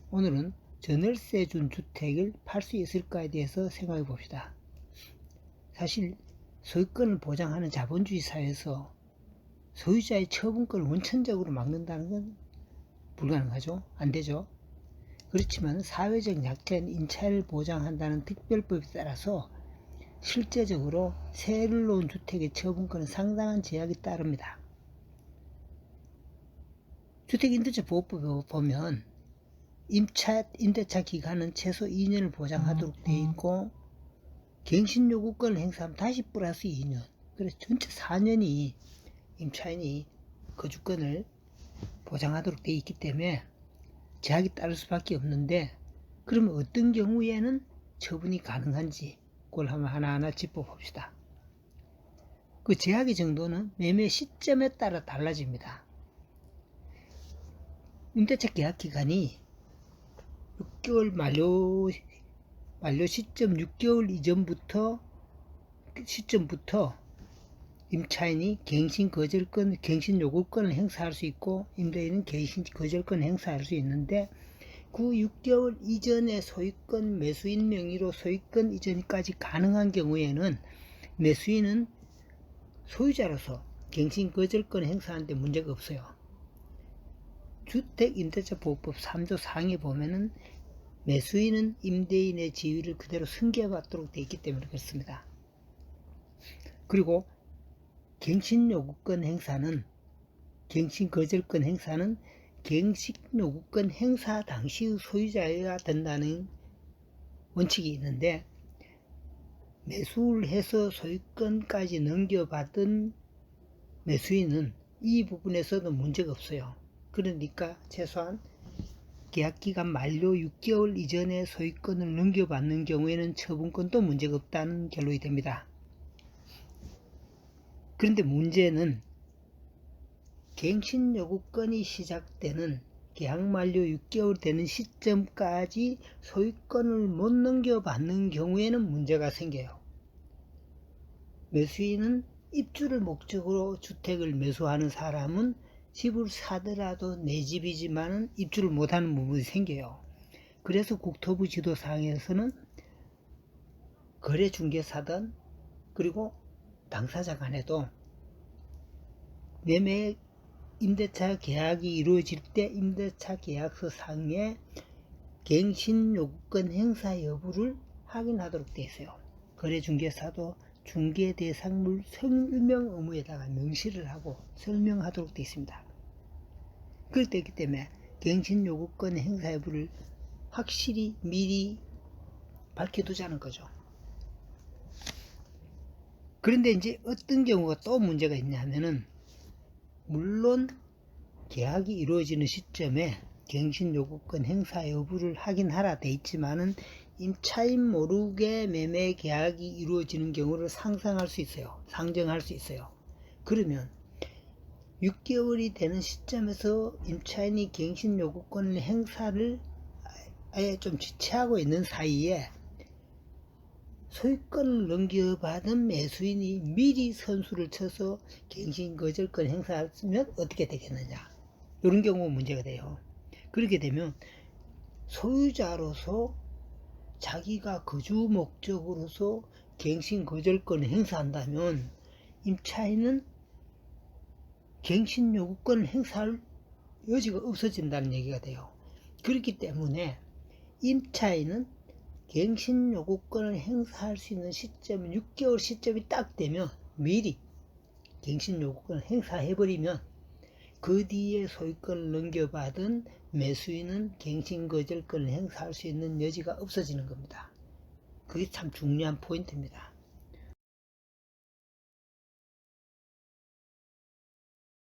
오늘은 전월세 준 주택을 팔 수 있을까에 대해서 생각해 봅시다. 사실 소유권을 보장하는 자본주의 사회에서 소유자의 처분권을 원천적으로 막는다는 건 불가능하죠. 안 되죠. 그렇지만 사회적 약자인 임차인을 보장한다는 특별법에 따라서 실제적으로 세를 놓은 주택의 처분권은 상당한 제약이 따릅니다. 주택임대차 보호법에 보면 임대차 기간은 최소 2년을 보장하도록 되어 있고, 갱신요구권을 행사하면 다시 플러스 2년, 그래서 전체 4년이 임차인이 거주권을 보장하도록 되어 있기 때문에 제약이 따를 수밖에 없는데, 그러면 어떤 경우에는 처분이 가능한지 그걸 한번 하나하나 짚어봅시다. 그 제약의 정도는 매매 시점에 따라 달라집니다. 임대차 계약 기간이 6개월 만료 시점 6개월 이전부터 임차인이 갱신 요구권을 행사할 수 있고, 임대인은 갱신 거절권 행사할 수 있는데, 그 6개월 이전에 소유권 매수인 명의로 소유권 이전까지 가능한 경우에는 매수인은 소유자로서 갱신 거절권 행사하는데 문제가 없어요. 주택임대차보호법 3조 4항에 보면은 매수인은 임대인의 지위를 그대로 승계받도록 되어 있기 때문에 그렇습니다. 그리고 갱신요구권 행사는, 갱신거절권 행사는 갱신요구권 행사 당시의 소유자여야 된다는 원칙이 있는데, 매수를 해서 소유권까지 넘겨받은 매수인은 이 부분에서도 문제가 없어요. 그러니까 최소한 계약기간 만료 6개월 이전에 소유권을 넘겨받는 경우에는 처분권도 문제가 없다는 결론이 됩니다. 그런데 문제는 갱신요구권이 시작되는 계약 만료 6개월 되는 시점까지 소유권을 못 넘겨받는 경우에는 문제가 생겨요. 매수인은 입주를 목적으로 주택을 매수하는 사람은 집을 사더라도 내 집이지만은 입주를 못하는 부분이 생겨요. 그래서 국토부 지도사항에서는 거래중개사든 그리고 당사자 간에도 매매 임대차 계약이 이루어질 때 임대차 계약서 상에 갱신요구권 행사 여부를 확인하도록 되어 있어요. 거래중개사도 중개대상물 설명 의무에다가 명시를 하고 설명하도록 되어 있습니다. 그렇기 때문에 갱신요구권 행사 여부를 확실히 미리 밝혀두자는 거죠. 그런데 이제 어떤 경우가 또 문제가 있냐면은, 물론 계약이 이루어지는 시점에 갱신요구권 행사 여부를 확인하라 돼 있지만은 임차인 모르게 매매 계약이 이루어지는 경우를 상정할 수 있어요. 그러면 6개월이 되는 시점에서 임차인이 갱신요구권 행사를 아예 좀 지체하고 있는 사이에 소유권을 넘겨받은 매수인이 미리 선수를 쳐서 갱신거절권 행사하면 어떻게 되겠느냐, 이런 경우가 문제가 돼요. 그렇게 되면 소유자로서 자기가 거주 목적으로서 갱신거절권을 행사한다면 임차인은 갱신요구권을 행사할 여지가 없어진다는 얘기가 돼요. 그렇기 때문에 임차인은 갱신요구권을 행사할 수 있는 시점은 6개월 시점이 딱 되면 미리 갱신요구권을 행사해버리면 그 뒤에 소유권을 넘겨받은 매수인은 갱신거절권을 행사할 수 있는 여지가 없어지는 겁니다. 그게 참 중요한 포인트입니다.